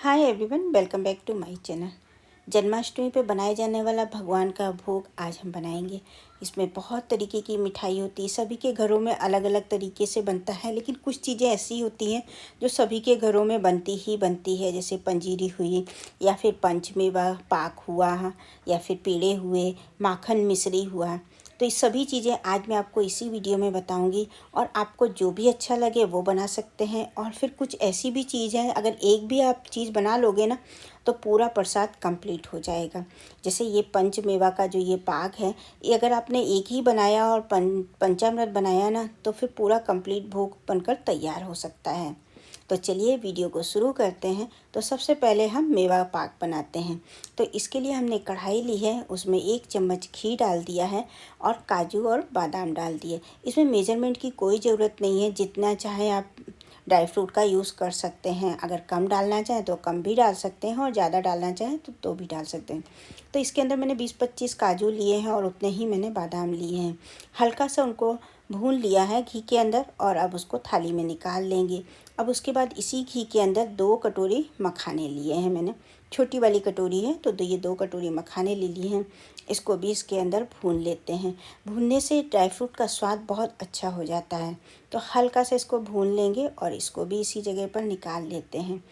Hi everyone, welcome back to my channel. Janmashtami पे बनाए जाने वाला भगवान का भोग आज हम बनाएंगे। इसमें बहुत तरीके की मिठाई होती है, सभी के घरों में अलग अलग तरीके से बनता है, लेकिन कुछ चीज़ें ऐसी होती हैं जो सभी के घरों में बनती है। जैसे पंजीरी हुई, या फिर पंचमेवा पाक हुआ, या फिर पेड़े हुए, माखन मिश्री हुआ। तो ये सभी चीज़ें आज मैं आपको इसी वीडियो में बताऊंगी, और आपको जो भी अच्छा लगे वो बना सकते हैं। और फिर कुछ ऐसी भी चीज़ है, अगर एक भी आप चीज़ बना लोगे ना तो पूरा प्रसाद कंप्लीट हो जाएगा। जैसे ये पंचमेवा का जो ये पाक है, ये अगर आपने एक ही बनाया और पंचामृत बनाया ना तो फिर पूरा कंप्लीट भोग बनकर तैयार हो सकता है। तो चलिए वीडियो को शुरू करते हैं। तो सबसे पहले हम मेवा पाक बनाते हैं। तो इसके लिए हमने कढ़ाई ली है, उसमें 1 चम्मच घी डाल दिया है और काजू और बादाम डाल दिए। इसमें मेजरमेंट की कोई ज़रूरत नहीं है, जितना चाहे आप ड्राई फ्रूट का यूज़ कर सकते हैं। अगर कम डालना चाहें तो कम भी डाल सकते हैं, और ज़्यादा डालना चाहें तो भी डाल सकते हैं। तो इसके अंदर मैंने 20-25 काजू लिए हैं और उतने ही मैंने बादाम लिए हैं। हल्का सा उनको भून लिया है घी के अंदर, और अब उसको थाली में निकाल लेंगे। अब उसके बाद इसी घी के अंदर 2 कटोरी मखाने लिए हैं मैंने, छोटी वाली कटोरी है तो ये 2 कटोरी मखाने ले लिए हैं। इसको भी इसके अंदर भून लेते हैं। भूनने से ड्राई फ्रूट का स्वाद बहुत अच्छा हो जाता है। तो हल्का सा इसको भून लेंगे और इसको भी इसी जगह पर निकाल लेते हैं।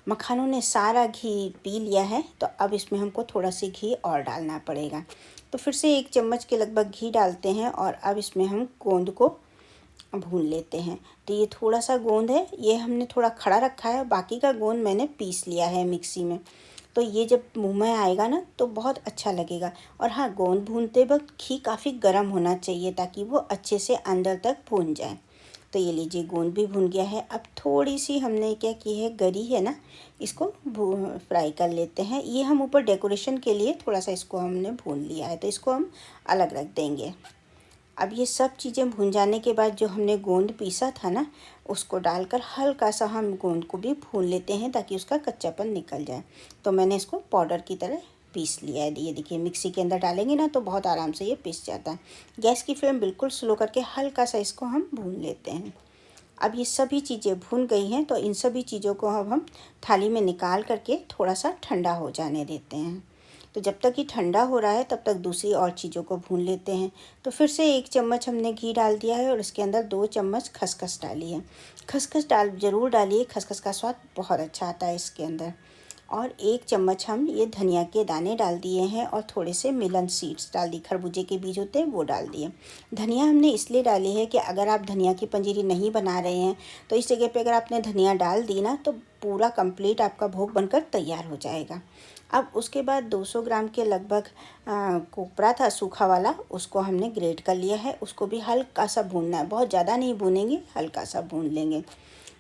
मखानों ने सारा घी पी लिया है, तो अब इसमें हमको थोड़ा सा घी और डालना पड़ेगा। तो फिर से 1 चम्मच के लगभग घी डालते हैं, और अब इसमें हम गोंद को भून लेते हैं। तो ये थोड़ा सा गोंद है, ये हमने थोड़ा खड़ा रखा है, बाकी का गोंद मैंने पीस लिया है मिक्सी में। तो ये जब मुंह में आएगा ना तो बहुत अच्छा लगेगा। और हाँ, गोंद भूनते वक्त घी काफ़ी गर्म होना चाहिए ताकि वो अच्छे से अंदर तक भून जाए। तो ये लीजिए, गोंद भी भून गया है। अब थोड़ी सी हमने क्या की है, गरी है ना, इसको फ्राई कर लेते हैं। ये हम ऊपर डेकोरेशन के लिए थोड़ा सा इसको हमने भून लिया है, तो इसको हम अलग रख देंगे। अब ये सब चीज़ें भून जाने के बाद जो हमने गोंद पीसा था ना, उसको डालकर हल्का सा हम गोंद को भी भून लेते हैं ताकि उसका कच्चापन निकल जाए। तो मैंने इसको पाउडर की तरह पीस लिया है। ये देखिए, मिक्सी के अंदर डालेंगे ना तो बहुत आराम से ये पीस जाता है। गैस की फ्लेम बिल्कुल स्लो करके हल्का सा इसको हम भून लेते हैं। अब ये सभी चीज़ें भून गई हैं, तो इन सभी चीज़ों को अब हम थाली में निकाल करके थोड़ा सा ठंडा हो जाने देते हैं। तो जब तक ये ठंडा हो रहा है तब तक दूसरी और चीज़ों को भून लेते हैं। तो फिर से 1 चम्मच हमने घी डाल दिया है, और इसके अंदर 2 चम्मच खसखस डाली है। खसखस ज़रूर डालिए, खसखस का स्वाद बहुत अच्छा आता है इसके अंदर। और 1 चम्मच हम ये धनिया के दाने डाल दिए हैं, और थोड़े से मिलन सीड्स डाल दी, खरबूजे के बीज होते हैं वो डाल दिए। धनिया हमने इसलिए डाली है कि अगर आप धनिया की पंजीरी नहीं बना रहे हैं तो इस जगह पे अगर आपने धनिया डाल दी ना तो पूरा कंप्लीट आपका भोग बनकर तैयार हो जाएगा। अब उसके बाद 200 ग्राम के लगभग कोपरा था सूखा वाला, उसको हमने ग्रेट कर लिया है। उसको भी हल्का सा भूनना है, बहुत ज़्यादा नहीं भूनेंगे, हल्का सा भून लेंगे।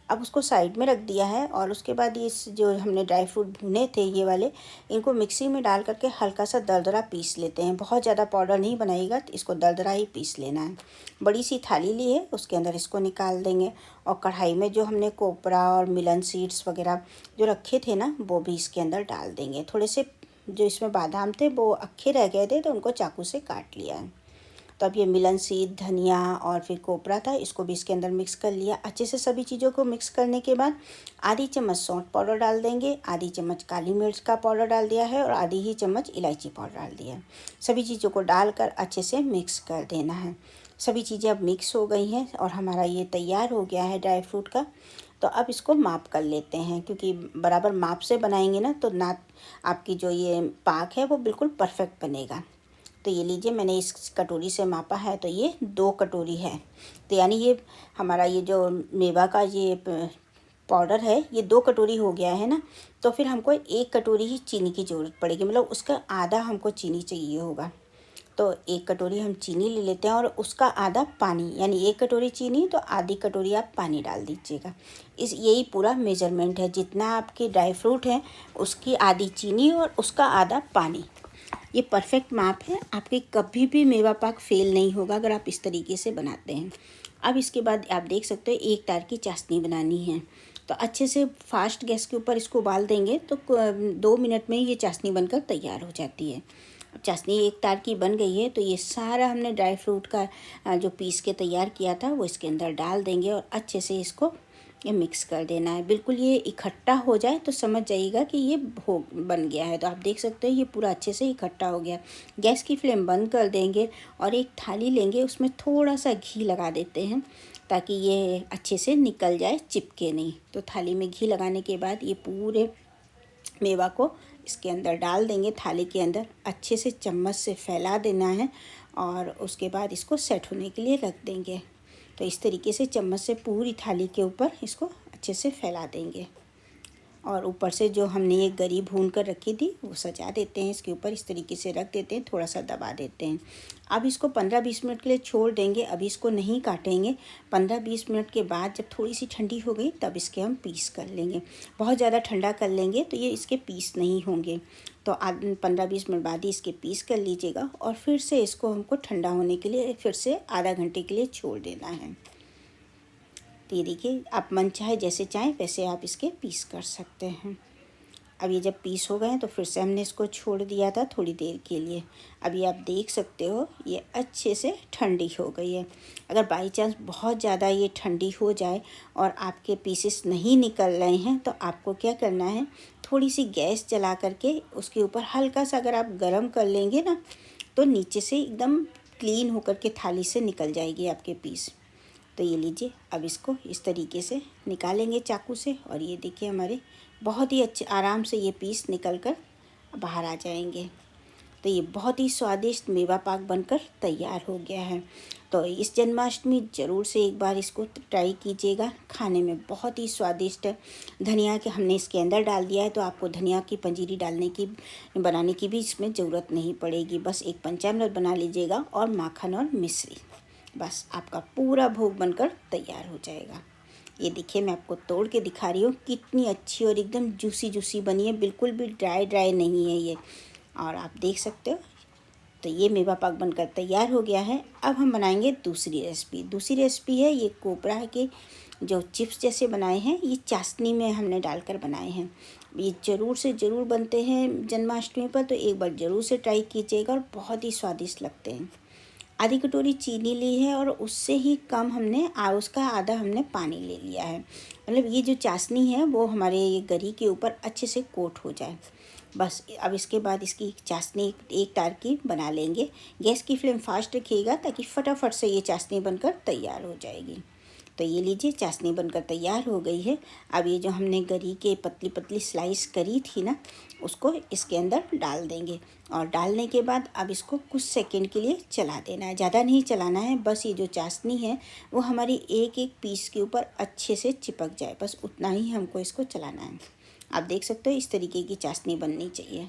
अब उसको साइड में रख दिया है, और उसके बाद ये जो हमने ड्राई फ्रूट भुने थे ये वाले, इनको मिक्सी में डाल करके हल्का सा दरदरा पीस लेते हैं। बहुत ज़्यादा पाउडर नहीं बनाइएगा, तो इसको दरदरा ही पीस लेना है। बड़ी सी थाली ली है, उसके अंदर इसको निकाल देंगे, और कढ़ाई में जो हमने कोपरा और मिलन सीड्स वगैरह जो रखे थे ना वो भी इसके अंदर डाल देंगे। थोड़े से जो इसमें बादाम थे वो अक्खे रह गए थे, तो उनको चाकू से काट लिया है। तो अब ये मिलन सीड, धनिया और फिर कोपरा था, इसको भी इसके अंदर मिक्स कर लिया। अच्छे से सभी चीज़ों को मिक्स करने के बाद आधी चम्मच सौंठ पाउडर डाल देंगे, आधी चम्मच काली मिर्च का पाउडर डाल दिया है, और आधी ही चम्मच इलायची पाउडर डाल दिया है। सभी चीज़ों को डालकर अच्छे से मिक्स कर देना है। सभी चीज़ें अब मिक्स हो गई हैं, और हमारा ये तैयार हो गया है ड्राई फ्रूट का। तो अब इसको माप कर लेते हैं, क्योंकि बराबर माप से बनाएंगे ना तो ना आपकी जो ये पाक है वो बिल्कुल परफेक्ट बनेगा। तो ये लीजिए, मैंने इस कटोरी से मापा है तो ये 2 कटोरी है। तो यानी ये हमारा ये जो मेवा का ये पाउडर है ये 2 कटोरी हो गया है ना। तो फिर हमको 1 कटोरी ही चीनी की ज़रूरत पड़ेगी, मतलब उसका आधा हमको चीनी चाहिए होगा। तो 1 कटोरी हम चीनी ले लेते हैं, और उसका आधा पानी, यानी 1 कटोरी चीनी तो आधी कटोरी आप पानी डाल दीजिएगा। यही पूरा मेजरमेंट है, जितना आपके ड्राई फ्रूट हैं उसकी आधी चीनी और उसका आधा पानी। ये परफेक्ट माप है, आपके कभी भी मेवा पाक फेल नहीं होगा अगर आप इस तरीके से बनाते हैं। अब इसके बाद आप देख सकते हो 1 तार की चाशनी बनानी है। तो अच्छे से फास्ट गैस के ऊपर इसको उबाल देंगे तो 2 मिनट में ये चाशनी बनकर तैयार हो जाती है। अब चाशनी 1 तार की बन गई है, तो ये सारा हमने ड्राई फ्रूट का जो पीस के तैयार किया था वो इसके अंदर डाल देंगे, और अच्छे से इसको ये मिक्स कर देना है। बिल्कुल ये इकट्ठा हो जाए तो समझ जाइएगा कि ये हो बन गया है। तो आप देख सकते हो ये पूरा अच्छे से इकट्ठा हो गया। गैस की फ्लेम बंद कर देंगे और एक थाली लेंगे, उसमें थोड़ा सा घी लगा देते हैं ताकि ये अच्छे से निकल जाए, चिपके नहीं। तो थाली में घी लगाने के बाद ये पूरे मेवा को इसके अंदर डाल देंगे। थाली के अंदर अच्छे से चम्मच से फैला देना है और उसके बाद इसको सेट होने के लिए रख देंगे। तो इस तरीके से चम्मच से पूरी थाली के ऊपर इसको अच्छे से फैला देंगे और ऊपर से जो हमने ये गरी भून कर रखी थी वो सजा देते हैं। इसके ऊपर इस तरीके से रख देते हैं, थोड़ा सा दबा देते हैं। अब इसको 15-20 मिनट के लिए छोड़ देंगे। अभी इसको नहीं काटेंगे। 15-20 मिनट के बाद जब थोड़ी सी ठंडी हो गई तब इसके हम पीस कर लेंगे। बहुत ज़्यादा ठंडा कर लेंगे तो ये इसके पीस नहीं होंगे। तो 15-20 मिनट बाद ही इसके पीस कर लीजिएगा और फिर से इसको हमको ठंडा होने के लिए फिर से आधा घंटे के लिए छोड़ देना है। तो ये देखिए, आप मन चाहे जैसे चाहें वैसे आप इसके पीस कर सकते हैं। अब ये जब पीस हो गए हैं तो फिर से हमने इसको छोड़ दिया था थोड़ी देर के लिए। अभी आप देख सकते हो ये अच्छे से ठंडी हो गई है। अगर बाई चांस बहुत ज़्यादा ये ठंडी हो जाए और आपके पीसेस नहीं निकल रहे हैं तो आपको क्या करना है, थोड़ी सी गैस जला करके उसके ऊपर हल्का सा अगर आप गरम कर लेंगे ना तो नीचे से एकदम क्लीन होकर के थाली से निकल जाएगी आपके पीस। तो ये लीजिए, अब इसको इस तरीके से निकालेंगे चाकू से और ये देखिए हमारे बहुत ही अच्छे आराम से ये पीस निकल कर बाहर आ जाएंगे। तो ये बहुत ही स्वादिष्ट मेवा पाक बनकर तैयार हो गया है। तो इस जन्माष्टमी ज़रूर से एक बार इसको ट्राई कीजिएगा। खाने में बहुत ही स्वादिष्ट है। धनिया के हमने इसके अंदर डाल दिया है तो आपको धनिया की पंजीरी बनाने की भी इसमें ज़रूरत नहीं पड़ेगी। बस एक पंचामृत बना लीजिएगा और माखन और मिश्री, बस आपका पूरा भोग बनकर तैयार हो जाएगा। ये देखिए, मैं आपको तोड़ के दिखा रही हूँ कितनी अच्छी और एकदम जूसी जूसी बनी है, बिल्कुल भी ड्राई नहीं है ये। और आप देख सकते हो तो ये मेवा पाक बनकर तैयार हो गया है। अब हम बनाएंगे दूसरी रेसिपी। दूसरी रेसिपी है ये कोपरा के जो चिप्स जैसे बनाए हैं, ये चाशनी में हमने डालकर बनाए हैं। ये ज़रूर से ज़रूर बनते हैं जन्माष्टमी पर, तो एक बार ज़रूर से ट्राई कीजिएगा और बहुत ही स्वादिष्ट लगते हैं। आधी कटोरी चीनी ली है और उससे ही कम हमने उसका आधा हमने पानी ले लिया है। मतलब ये जो चाशनी है वो हमारे ये गरी के ऊपर अच्छे से कोट हो जाए। बस अब इसके बाद इसकी चाशनी एक तार की बना लेंगे। गैस की फ्लेम फास्ट रखिएगा ताकि फटाफट से ये चाशनी बनकर तैयार हो जाएगी। तो ये लीजिए, चाशनी बनकर तैयार हो गई है। अब ये जो हमने गरी के पतली पतली स्लाइस करी थी ना, उसको इसके अंदर डाल देंगे और डालने के बाद अब इसको कुछ सेकंड के लिए चला देना है। ज़्यादा नहीं चलाना है, बस ये जो चाशनी है वो हमारी एक एक पीस के ऊपर अच्छे से चिपक जाए, बस उतना ही हमको इसको चलाना है। आप देख सकते हो इस तरीके की चाशनी बननी चाहिए।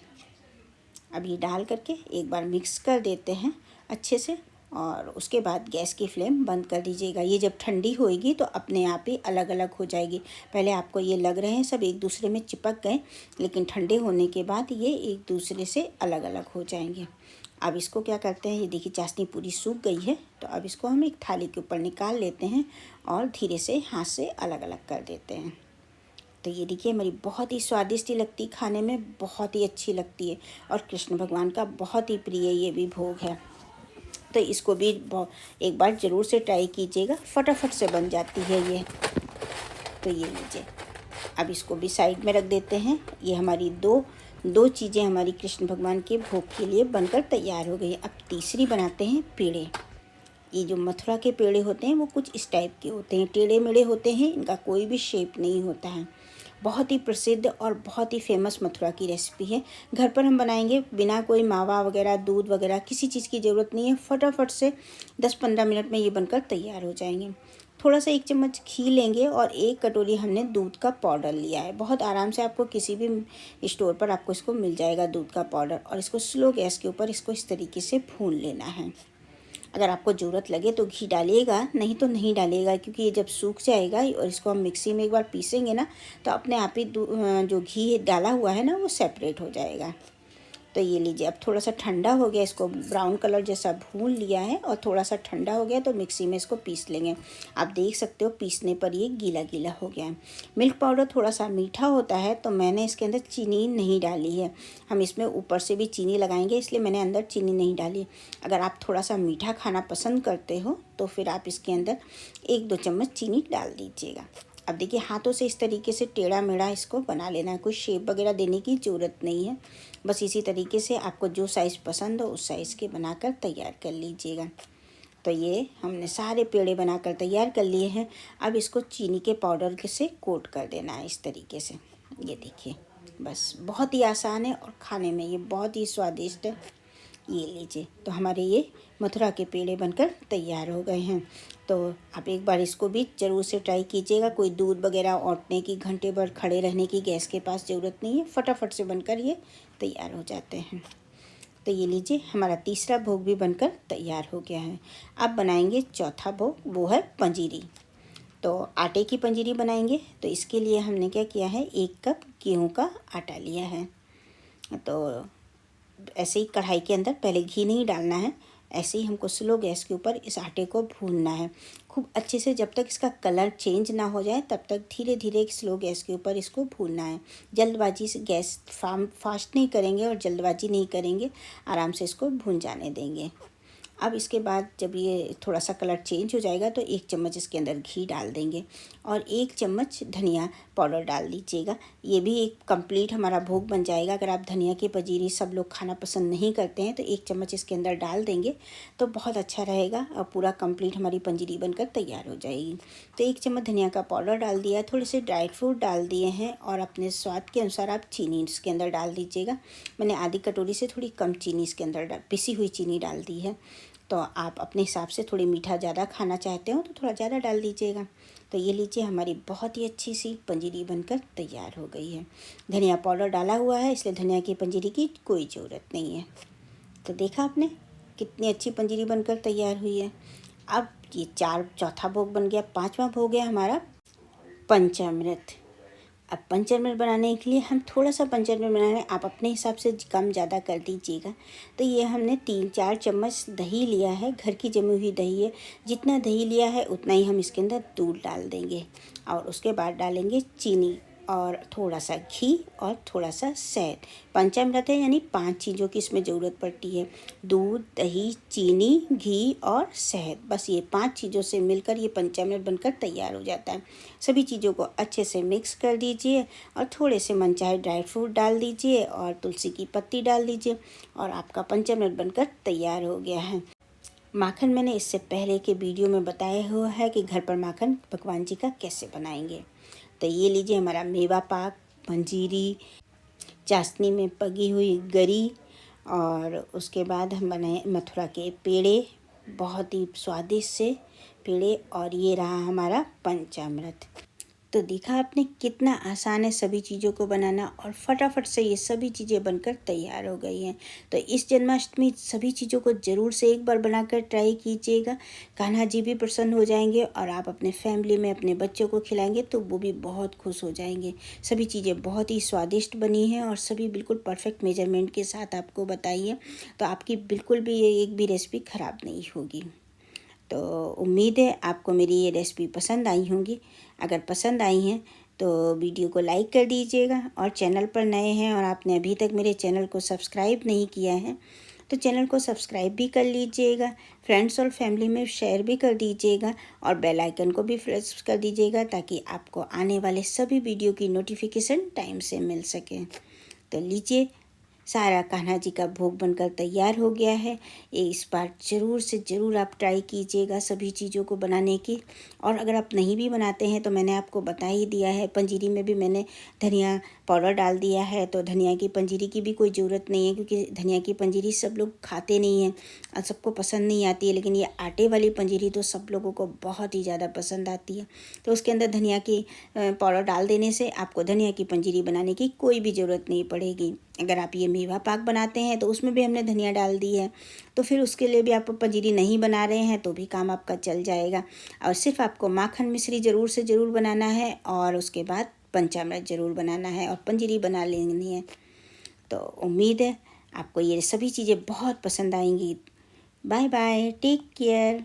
अब ये डाल करके एक बार मिक्स कर देते हैं अच्छे से और उसके बाद गैस की फ्लेम बंद कर दीजिएगा। ये जब ठंडी होएगी तो अपने आप ही अलग अलग हो जाएगी। पहले आपको ये लग रहे हैं सब एक दूसरे में चिपक गए, लेकिन ठंडे होने के बाद ये एक दूसरे से अलग अलग हो जाएंगे। अब इसको क्या करते हैं, ये देखिए चाशनी पूरी सूख गई है, तो अब इसको हम एक थाली के ऊपर निकाल लेते हैं और धीरे से हाथ से अलग अलग कर देते हैं। तो ये देखिए हमारी बहुत ही स्वादिष्ट लगती, खाने में बहुत ही अच्छी लगती है और कृष्ण भगवान का बहुत ही प्रिय ये भी भोग है। तो इसको भी एक बार ज़रूर से ट्राई कीजिएगा, फटाफट से बन जाती है ये। तो ये लीजिए, अब इसको भी साइड में रख देते हैं। ये हमारी दो चीज़ें हमारी कृष्ण भगवान के भोग के लिए बनकर तैयार हो गई। अब तीसरी बनाते हैं पेड़े। ये जो मथुरा के पेड़े होते हैं वो कुछ इस टाइप के होते हैं, टेढ़े मेढ़े होते हैं, इनका कोई भी शेप नहीं होता है। बहुत ही प्रसिद्ध और बहुत ही फेमस मथुरा की रेसिपी है। घर पर हम बनाएंगे, बिना कोई मावा वगैरह दूध वगैरह किसी चीज़ की ज़रूरत नहीं है। फटाफट से 10-15 मिनट में ये बनकर तैयार हो जाएंगे। थोड़ा सा 1 चम्मच घी लेंगे और 1 कटोरी हमने दूध का पाउडर लिया है। बहुत आराम से आपको किसी भी स्टोर पर आपको इसको मिल जाएगा दूध का पाउडर। और इसको स्लो गैस के ऊपर इसको इस तरीके से भून लेना है। अगर आपको ज़रूरत लगे तो घी डालिएगा, नहीं तो नहीं डालिएगा, क्योंकि ये जब सूख जाएगा और इसको हम मिक्सी में एक बार पीसेंगे ना तो अपने आप ही जो घी डाला हुआ है ना वो सेपरेट हो जाएगा। तो ये लीजिए, अब थोड़ा सा ठंडा हो गया, इसको ब्राउन कलर जैसा भून लिया है और थोड़ा सा ठंडा हो गया तो मिक्सी में इसको पीस लेंगे। आप देख सकते हो पीसने पर ये गीला गीला हो गया है। मिल्क पाउडर थोड़ा सा मीठा होता है तो मैंने इसके अंदर चीनी नहीं डाली है। हम इसमें ऊपर से भी चीनी लगाएंगे, इसलिए मैंने अंदर चीनी नहीं डाली। अगर आप थोड़ा सा मीठा खाना पसंद करते हो तो फिर आप इसके अंदर 1-2 चम्मच चीनी डाल दीजिएगा। अब देखिए हाथों से इस तरीके से टेढ़ा मेढ़ा इसको बना लेना है, कोई शेप वगैरह देने की ज़रूरत नहीं है। बस इसी तरीके से आपको जो साइज़ पसंद हो उस साइज़ के बनाकर तैयार कर लीजिएगा। तो ये हमने सारे पेड़े बनाकर तैयार कर लिए हैं। अब इसको चीनी के पाउडर से कोट कर देना है इस तरीके से। ये देखिए, बस बहुत ही आसान है और खाने में ये बहुत ही स्वादिष्ट है। ये लीजिए, तो हमारे ये मथुरा के पेड़े बनकर तैयार हो गए हैं। तो आप एक बार इसको भी ज़रूर से ट्राई कीजिएगा। कोई दूध वगैरह औंटने की, घंटे भर खड़े रहने की गैस के पास ज़रूरत नहीं है, फटाफट से बनकर ये तैयार हो जाते हैं। तो ये लीजिए, हमारा तीसरा भोग भी बनकर तैयार हो गया है। अब बनाएंगे चौथा भोग, वो है पंजीरी। तो आटे की पंजीरी बनाएंगे। तो इसके लिए हमने क्या किया है, 1 कप गेहूं का आटा लिया है। तो ऐसे ही कढ़ाई के अंदर पहले घी नहीं डालना है, ऐसे ही हमको स्लो गैस के ऊपर इस आटे को भूनना है खूब अच्छे से। जब तक इसका कलर चेंज ना हो जाए तब तक धीरे धीरे स्लो गैस के ऊपर इसको भूनना है। जल्दबाजी से गैस फास्ट नहीं करेंगे और जल्दबाजी नहीं करेंगे, आराम से इसको भून जाने देंगे। अब इसके बाद जब ये थोड़ा सा कलर चेंज हो जाएगा तो 1 चम्मच इसके अंदर घी डाल देंगे और 1 चम्मच धनिया पाउडर डाल दीजिएगा। ये भी एक कंप्लीट हमारा भोग बन जाएगा। अगर आप धनिया की पंजीरी सब लोग खाना पसंद नहीं करते हैं तो 1 चम्मच इसके अंदर डाल देंगे तो बहुत अच्छा रहेगा और पूरा कंप्लीट हमारी पंजीरी बनकर तैयार हो जाएगी। तो 1 चम्मच धनिया का पाउडर डाल दिया, थोड़े से ड्राई फ्रूट डाल दिए हैं और अपने स्वाद के अनुसार आप चीनी इसके अंदर डाल दीजिएगा। मैंने आधी कटोरी से थोड़ी कम चीनी इसके अंदर पिसी हुई चीनी डाल दी है। तो आप अपने हिसाब से थोड़ी मीठा ज़्यादा खाना चाहते हो तो थोड़ा ज़्यादा डाल दीजिएगा। तो ये लीजिए, हमारी बहुत ही अच्छी सी पंजीरी बनकर तैयार हो गई है। धनिया पाउडर डाला हुआ है इसलिए धनिया की पंजीरी की कोई ज़रूरत नहीं है। तो देखा आपने कितनी अच्छी पंजीरी बनकर तैयार हुई है। अब ये चौथा भोग बन गया। 5वां भोग है हमारा पंचामृत। अब पंचामृत बनाने के लिए हम थोड़ा सा पंचामृत बनाने, आप अपने हिसाब से कम ज़्यादा कर दीजिएगा। तो ये हमने 3-4 चम्मच दही लिया है, घर की जमी हुई दही है। जितना दही लिया है उतना ही हम इसके अंदर दूध डाल देंगे और उसके बाद डालेंगे चीनी और थोड़ा सा घी और थोड़ा सा शहद। पंचामृत है यानी 5 चीज़ों की इसमें ज़रूरत पड़ती है, दूध, दही, चीनी, घी और शहद। बस ये 5 चीज़ों से मिलकर ये पंचामृत बनकर तैयार हो जाता है। सभी चीज़ों को अच्छे से मिक्स कर दीजिए और थोड़े से मनचाहे ड्राई फ्रूट डाल दीजिए और तुलसी की पत्ती डाल दीजिए और आपका पंचामृत बनकर तैयार हो गया है। माखन मैंने इससे पहले के वीडियो में बताया हुआ है कि घर पर माखन भगवान जी का कैसे बनाएंगे। तो ये लीजिए, हमारा मेवा पाक, पंजीरी, चाशनी में पकी हुई गरी और उसके बाद हम बनाए मथुरा के पेड़े, बहुत ही स्वादिष्ट से पेड़े, और ये रहा हमारा पंचामृत। तो देखा आपने कितना आसान है सभी चीज़ों को बनाना और फटाफट से ये सभी चीज़ें बनकर तैयार हो गई हैं। तो इस जन्माष्टमी सभी चीज़ों को ज़रूर से एक बार बनाकर ट्राई कीजिएगा। कान्हा जी भी प्रसन्न हो जाएंगे और आप अपने फैमिली में अपने बच्चों को खिलाएंगे तो वो भी बहुत खुश हो जाएंगे। सभी चीज़ें बहुत ही स्वादिष्ट बनी हैं और सभी बिल्कुल परफेक्ट मेजरमेंट के साथ आपको बताई है, तो आपकी बिल्कुल भी एक भी रेसिपी ख़राब नहीं होगी। तो उम्मीद है आपको मेरी ये रेसिपी पसंद आई होंगी। अगर पसंद आई हैं तो वीडियो को लाइक कर दीजिएगा और चैनल पर नए हैं और आपने अभी तक मेरे चैनल को सब्सक्राइब नहीं किया है तो चैनल को सब्सक्राइब भी कर लीजिएगा, फ्रेंड्स और फैमिली में शेयर भी कर दीजिएगा और बेल आइकन को भी प्रेस कर दीजिएगा ताकि आपको आने वाले सभी वीडियो की नोटिफिकेशन टाइम से मिल सके। तो लीजिए, सारा कान्हा जी का भोग बनकर तैयार हो गया है। ये इस बार ज़रूर से ज़रूर आप ट्राई कीजिएगा सभी चीज़ों को बनाने की। और अगर आप नहीं भी बनाते हैं तो मैंने आपको बता ही दिया है, पंजीरी में भी मैंने धनिया पाउडर डाल दिया है, तो धनिया की पंजीरी की भी कोई ज़रूरत नहीं है क्योंकि धनिया की पंजीरी सब लोग खाते नहीं हैं और सबको पसंद नहीं आती है। लेकिन ये आटे वाली पंजीरी तो सब लोगों को बहुत ही ज़्यादा पसंद आती है। तो उसके अंदर धनिया की पाउडर डाल देने से आपको धनिया की पंजीरी बनाने की कोई भी ज़रूरत नहीं पड़ेगी। अगर आप ये मेवा पाक बनाते हैं तो उसमें भी हमने धनिया डाल दी है, तो फिर उसके लिए भी आप पंजीरी नहीं बना रहे हैं तो भी काम आपका चल जाएगा। और सिर्फ आपको माखन मिश्री ज़रूर से ज़रूर बनाना है और उसके बाद पंचामृत ज़रूर बनाना है और पंजीरी बना लेनी है। तो उम्मीद है आपको ये सभी चीज़ें बहुत पसंद आएंगी। Bye bye, take care.